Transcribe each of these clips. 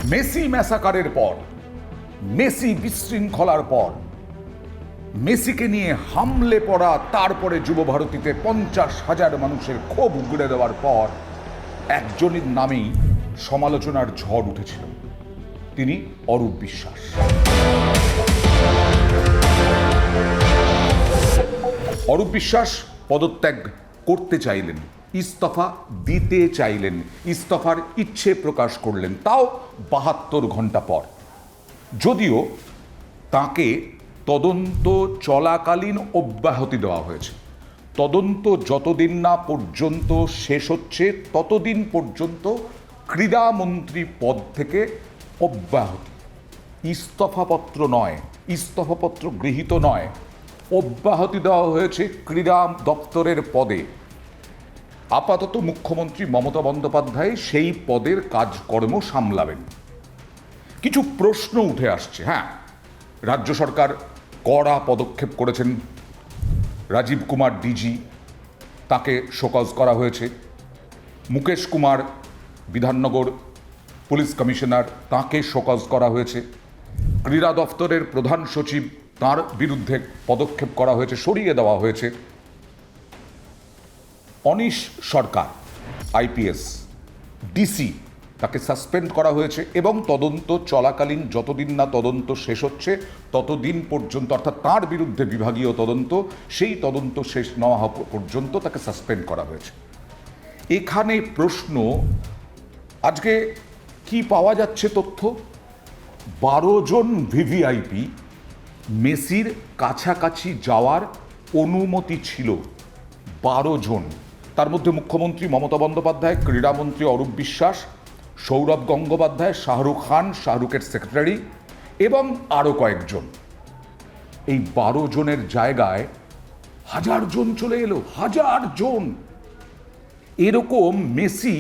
Messi ম্যাসাকারের পর, Messi বিশৃঙ্খলার পর, মেসিকে নিয়ে হামলে পড়া, তারপরে যুব ভারতীতে 50,000 মানুষের ক্ষোভ উগড়ে দেওয়ার পর একজনের নামেই সমালোচনার ঝড় উঠেছিল, তিনি অরূপ বিশ্বাস। অরূপ বিশ্বাস পদত্যাগ করতে চাইলেন, ইস্তফা দিতে চাইলেন, ইস্তফার ইচ্ছে প্রকাশ করলেন, তাও 72 ঘন্টা পর। যদিও তাকে তদন্ত চলাকালীন অব্যাহতি দেওয়া হয়েছে। তদন্ত যতদিন না পর্যন্ত শেষ হচ্ছে ততদিন পর্যন্ত ক্রীড়ামন্ত্রী পদ থেকে অব্যাহতি, ইস্তফাপত্র নয়, ইস্তফাপত্র গৃহীত নয়, অব্যাহতি দেওয়া হয়েছে ক্রীড়া দপ্তরের পদে। আপাতত মুখ্যমন্ত্রী মমতা বন্দ্যোপাধ্যায় সেই পদের কাজকর্ম সামলাবেন। কিছু প্রশ্ন উঠে আসছে। হ্যাঁ, রাজ্য সরকার কড়া পদক্ষেপ করেছেন। রাজীব কুমার ডিজি, তাকে শোকজ করা হয়েছে। মুকেশ কুমার বিধাননগর পুলিশ কমিশনার, তাকে শোকজ করা হয়েছে। ক্রীড়া দপ্তরের প্রধান সচিব, তার বিরুদ্ধে পদক্ষেপ করা হয়েছে, সরিয়ে দেওয়া হয়েছে। অনিশ সরকার আইপিএস ডিসি, তাকে সাসপেন্ড করা হয়েছে এবং তদন্ত চলাকালীন যতদিন না তদন্ত শেষ হচ্ছে ততদিন পর্যন্ত, অর্থাৎ তার বিরুদ্ধে বিভাগীয় তদন্ত, সেই তদন্ত শেষ না হওয়া পর্যন্ত তাকে সাসপেন্ড করা হয়েছে। এখানে প্রশ্ন, আজকে কি পাওয়া যাচ্ছে তথ্য? 12 জন ভিভিআইপি মেসির কাছাকাছি যাওয়ার অনুমতি ছিল। 12 জন, তার মধ্যে মুখ্যমন্ত্রী মমতা বন্দ্যোপাধ্যায়, ক্রীড়ামন্ত্রী অরূপ বিশ্বাস, সৌরভ গঙ্গোপাধ্যায়, শাহরুখ খান, শাহরুখের সেক্রেটারি এবং আরও কয়েকজন। এই 12 জনের জায়গায় 1000 জন চলে এলো, 1000 জন। এরকম মেসি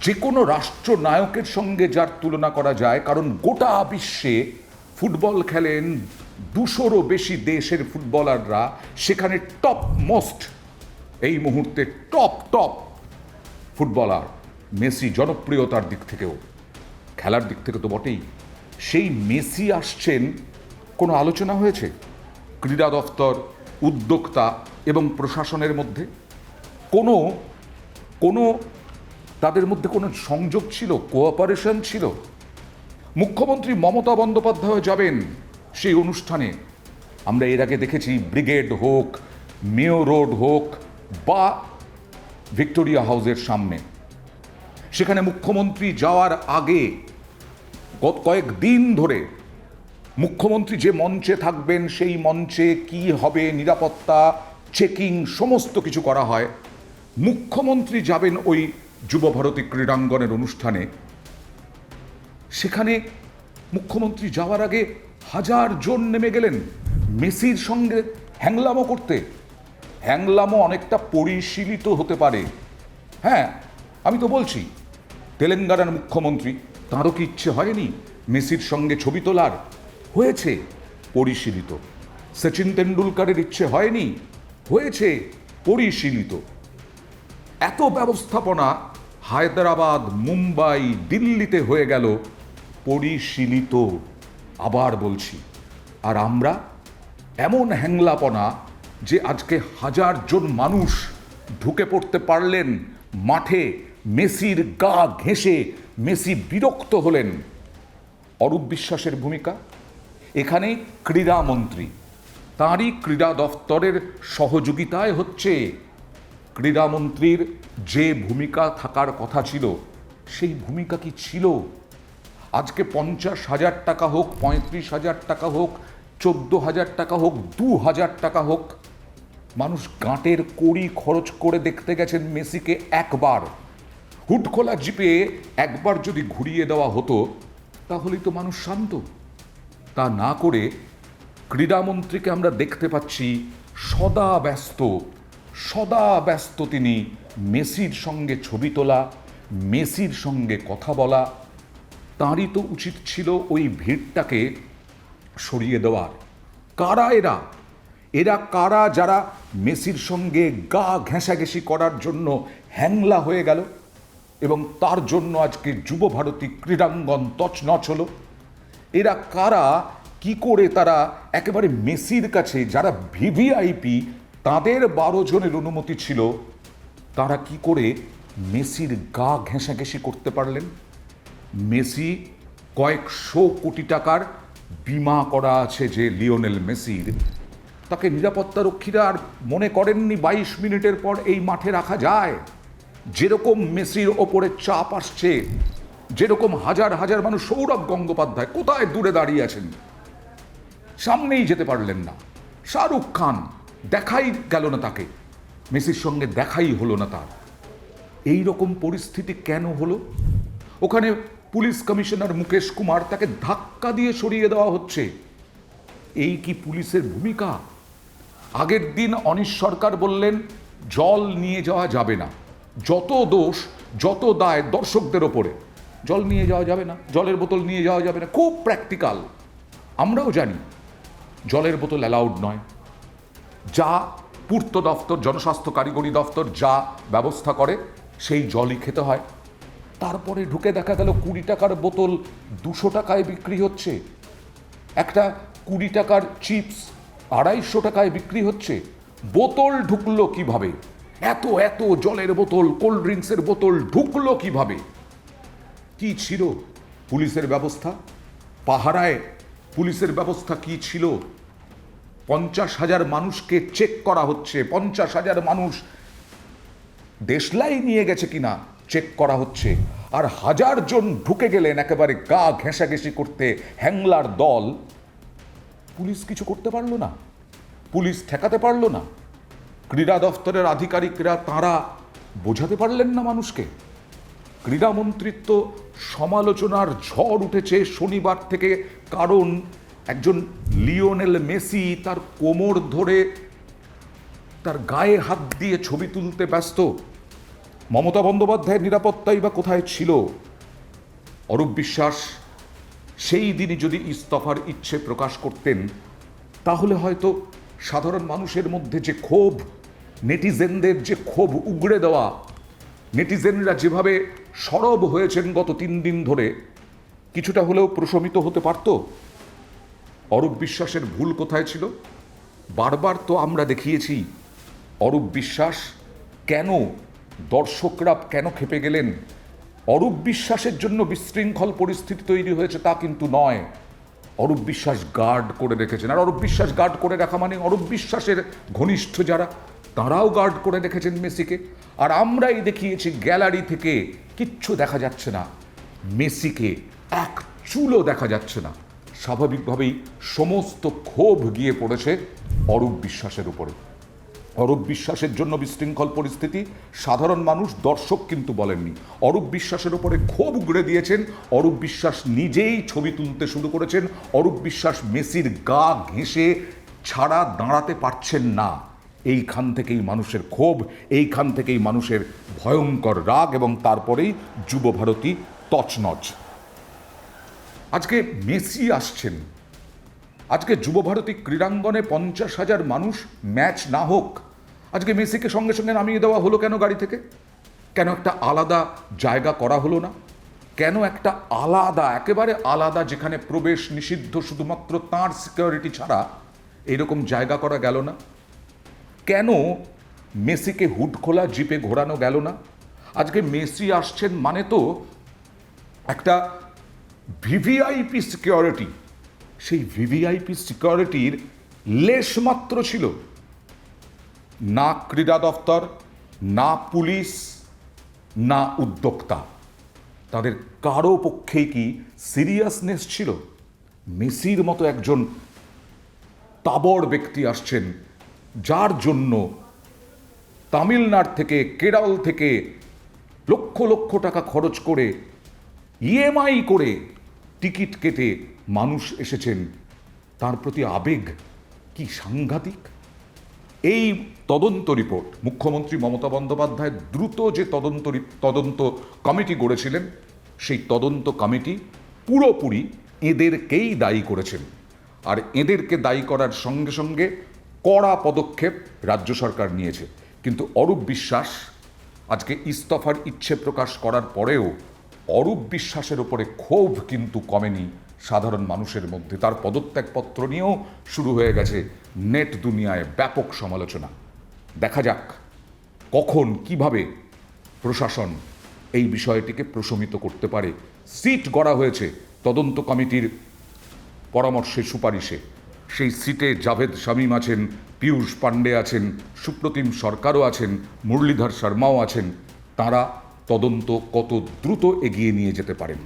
যে কোনো রাষ্ট্রনায়কের সঙ্গে যার তুলনা করা যায়, কারণ গোটা বিশ্বে ফুটবল খেলেন 200রও বেশি দেশের ফুটবলাররা, সেখানে টপ মোস্ট, এই মুহূর্তে টপ ফুটবলার মেসি। জনপ্রিয়তার দিক থেকেও, খেলার দিক থেকে তো বটেই। সেই মেসি আসছেন, কোনো আলোচনা হয়েছে ক্রীড়া দফতর, উদ্যোক্তা এবং প্রশাসনের মধ্যে? কোনো তাদের মধ্যে কোনো সংযোগ ছিল, কোঅপারেশন ছিল? মুখ্যমন্ত্রী মমতা বন্দ্যোপাধ্যায় যাবেন সেই অনুষ্ঠানে। আমরা এর আগে দেখেছি, ব্রিগেড হোক, মেয়ো রোড হোক বা ভিক্টোরিয়া হাউসের সামনে, সেখানে মুখ্যমন্ত্রী যাওয়ার আগে কয়েকদিন ধরে মুখ্যমন্ত্রী যে মঞ্চে থাকবেন সেই মঞ্চে কি হবে, নিরাপত্তা, চেকিং, সমস্ত কিছু করা হয়। মুখ্যমন্ত্রী যাবেন ওই যুবভারতী ক্রীড়াঙ্গনের অনুষ্ঠানে, সেখানে মুখ্যমন্ত্রী যাওয়ার আগে 1000 জন নেমে গেলেন মেসির সঙ্গে হ্যাংলামো করতে। হ্যাংলামো অনেকটা পরিশীলিত হতে পারে। হ্যাঁ, আমি তো বলছি, তেলেঙ্গানার মুখ্যমন্ত্রী, তাঁরও কি ইচ্ছে হয়নি মেসির সঙ্গে ছবি তোলার? হয়েছে, পরিশীলিত। সচিন তেন্ডুলকারের ইচ্ছে হয়নি? হয়েছে, পরিশীলিত। এত ব্যবস্থাপনা হায়দ্রাবাদ, মুম্বাই, দিল্লিতে হয়ে গেল পরিশীলিত। আবার বলছি, আর আমরা এমন হ্যাংলাপনা যে আজকে 1000 জন মানুষ ঢুকে পড়তে পারলেন মাঠে, মেসির গা ঘেঁষে, মেসি বিরক্ত হলেন। অরূপ বিশ্বাসের ভূমিকা এখানে, ক্রীড়ামন্ত্রী, তাঁরই ক্রীড়া দফতরের সহযোগিতায় হচ্ছে। ক্রীড়ামন্ত্রীর যে ভূমিকা থাকার কথা ছিল, সেই ভূমিকা কি ছিল? আজকে 50,000 টাকা হোক, 35,000 টাকা হোক, 14,000 টাকা হোক, 2,000 টাকা হোক, মানুষ গাঁটের কড়ি খরচ করে দেখতে গেছেন মেসিকে একবার। হুডখোলা জিপে একবার যদি ঘুরিয়ে দেওয়া হতো তাহলেই তো মানুষ শান্ত। তা না করে ক্রীড়ামন্ত্রীকে আমরা দেখতে পাচ্ছি সদা ব্যস্ত তিনি মেসির সঙ্গে ছবি তোলা, মেসির সঙ্গে কথা বলা। তাঁরই তো উচিত ছিল ওই ভিড়টাকে সরিয়ে দেওয়ার। কারা এরা কারা যারা মেসির সঙ্গে গা ঘেঁষাঘেঁষি করার জন্য হ্যাংলা হয়ে গেল? এবং তার জন্য আজকে যুব ভারতী ক্রীড়াঙ্গন তছনছ হলো। এরা কারা, কি করে তারা একেবারে মেসির কাছে, যারা ভিভিআইপি তাদের 12 জনের অনুমতি ছিল, তারা কি করে মেসির গা ঘেঁষাঘেঁষি করতে পারলেন? মেসি কয়েকশো কোটি টাকার বিমা করা আছে যে লিওনেল মেসির, তাকে নিরাপত্তারক্ষীরা আর মনে করেননি 22 মিনিটের পর এই মাঠে রাখা যায়। যেরকম মেসির ওপরে চাপ আসছে, যেরকম হাজার হাজার মানুষ, সৌরভ গঙ্গোপাধ্যায় কোথায় দূরে দাঁড়িয়ে আছেন, সামনেই যেতে পারলেন না। শাহরুখ খান দেখাই গেল না তাকে, মেসির সঙ্গে দেখাই হলো না তার। এই রকম পরিস্থিতি কেন হলো? ওখানে পুলিশ কমিশনার মুকেশ কুমার, তাকে ধাক্কা দিয়ে সরিয়ে দেওয়া হচ্ছে। এই কি পুলিশের ভূমিকা? আগের দিন অনিশ সরকার বললেন জল নিয়ে যাওয়া যাবে না, যত দোষ যত দায় দর্শকদের ওপরে, জল নিয়ে যাওয়া যাবে না, জলের বোতল নিয়ে যাওয়া যাবে না। খুব প্র্যাকটিক্যাল। আমরাও জানি জলের বোতল অ্যালাউড নয়। যা পূর্ত দফতর, জনস্বাস্থ্য কারিগরি দফতর যা ব্যবস্থা করে সেই জলই খেতে হয়। তারপরে ঢুকে দেখা গেল 20 টাকার বোতল 200 টাকায় বিক্রি হচ্ছে, একটা 20 টাকার চিপস 250 টাকায় বিক্রি হচ্ছে। বোতল ঢুকলো কিভাবে? এত এত জলের বোতল, কোল্ড ড্রিঙ্কসের বোতল ঢুকলো কিভাবে? কি ছিল পুলিশের ব্যবস্থা? পাহারায় পুলিশের ব্যবস্থা কি ছিল? 50,000 মানুষকে চেক করা হচ্ছে, 50,000 মানুষ দেশলাই নিয়ে গেছে কিনা চেক করা হচ্ছে, আর 1000 জন ঢুকে গেলেন একেবারে গা ঘেঁষাঘেঁষি করতে, হ্যাংলার দল। পুলিশ কিছু করতে পারলো না, পুলিশ ঠেকাতে পারলো না, ক্রীড়া দফতরের আধিকারিকরা তাঁরা বোঝাতে পারলেন না মানুষকে। ক্রীড়ামন্ত্রিত্ব সমালোচনার ঝড় উঠেছে শনিবার থেকে, কারণ একজন লিওনেল মেসি তার কোমর ধরে তার গায়ে হাত দিয়ে ছবি তুলতে ব্যস্ত। মমতা বন্দ্যোপাধ্যায়ের নিরাপত্তাই বা কোথায় ছিল? অরূপ বিশ্বাস সেই দিনই যদি ইস্তফার ইচ্ছে প্রকাশ করতেন, তাহলে হয়তো সাধারণ মানুষের মধ্যে যে ক্ষোভ, নেটিজেনদের যে ক্ষোভ উগড়ে দেওয়া, নেটিজেনরা যেভাবে সরব হয়েছেন গত 3 দিন ধরে, কিছুটা হলেও প্রশমিত হতে পারত। অরূপ বিশ্বাসের ভুল কোথায় ছিল? বারবার তো আমরা দেখিয়েছি অরূপ বিশ্বাস কেন, দর্শকরা কেন ক্ষেপে গেলেন। অরূপ বিশ্বাসের জন্য বিশৃঙ্খল পরিস্থিতি তৈরি হয়েছে তা কিন্তু নয়, অরূপ বিশ্বাস গার্ড করে রেখেছেন। আর অরূপ বিশ্বাস গার্ড করে রাখা মানে অরূপ বিশ্বাসের ঘনিষ্ঠ যারা, তারাও গার্ড করে রেখেছেন মেসিকে। আর আমরাই দেখিয়েছি গ্যালারি থেকে কিচ্ছু দেখা যাচ্ছে না, মেসিকে এক চুলও দেখা যাচ্ছে না। স্বাভাবিকভাবেই সমস্ত ক্ষোভ গিয়ে পড়েছে অরূপ বিশ্বাসের উপরে। অরূপ বিশ্বাসের জন্য বিশৃঙ্খল পরিস্থিতি, সাধারণ মানুষ, দর্শক কিন্তু বলেননি। অরূপ বিশ্বাসের উপরে ক্ষোভ উগড়ে দিয়েছেন, অরূপ বিশ্বাস নিজেই ছবি তুলতে শুরু করেছেন। অরূপ বিশ্বাস মেসির গা ঘেঁষে ছাড়া দাঁড়াতে পারছেন না। এইখান থেকেই মানুষের ক্ষোভ, এইখান থেকেই মানুষের ভয়ঙ্কর রাগ, এবং তারপরেই যুব ভারতী তছনছ। আজকে মেসি আসছেন, আজকে যুব ভারতী ক্রীড়াঙ্গনে 50,000 মানুষ, ম্যাচ না হোক, আজকে মেসিকে সঙ্গে সঙ্গে নামিয়ে দেওয়া হলো কেন গাড়ি থেকে? কেন একটা আলাদা জায়গা করা হলো না? কেন একটা আলাদা, একেবারে আলাদা, যেখানে প্রবেশ নিষিদ্ধ শুধুমাত্র তাঁর সিকিউরিটি ছাড়া, এইরকম জায়গা করা গেল না? কেন মেসিকে হুড খোলা জিপে ঘোরানো গেল না? আজকে মেসি আসছেন মানে তো একটা ভিভিআইপি সিকিউরিটি, সেই ভিভিআইপি সিকিউরিটির লেশমাত্র ছিল না ক্রীড়া দফতর, না পুলিশ, না উদ্যোক্তা, তাদের কারো পক্ষেই কি সিরিয়াসনেস ছিল? মেসির মতো একজন তাবড় ব্যক্তি আসছেন, যার জন্য তামিলনাড়ু থেকে, কেরল থেকে লক্ষ লক্ষ টাকা খরচ করে, ইএমআই করে টিকিট কেটে মানুষ এসেছেন, তার প্রতি আবেগ কি সাংঘাতিক। এই তদন্ত রিপোর্ট মুখ্যমন্ত্রী মমতা বন্দ্যোপাধ্যায় দ্রুত যে তদন্ত কমিটি গড়েছিলেন, সেই তদন্ত কমিটি পুরোপুরি এদেরকেই দায়ী করেছেন। আর এদেরকে দায়ী করার সঙ্গে সঙ্গে কড়া পদক্ষেপ রাজ্য সরকার নিয়েছে। কিন্তু অরূপ বিশ্বাস আজকে ইস্তফার ইচ্ছে প্রকাশ করার পরেও অরূপ বিশ্বাসের ওপরে ক্ষোভ কিন্তু কমেনি সাধারণ মানুষের মধ্যে। তার পদত্যাগপত্র নিয়েও শুরু হয়ে গেছে নেট দুনিয়ায় ব্যাপক সমালোচনা। দেখা যাক কখন কিভাবে প্রশাসন এই বিষয়টিকে প্রশমিত করতে পারে। সিট গড়া হয়েছে তদন্ত কমিটির পরামর্শে সুপারিশে। সেই সিটে জাভেদ শামীম আছেন, পীযূষ পাণ্ডে আছেন, সুপ্রতিম সরকারও আছেন, মুরলীধর শর্মাও আছেন। তাঁরা তদন্ত কত দ্রুত এগিয়ে নিয়ে যেতে পারেন।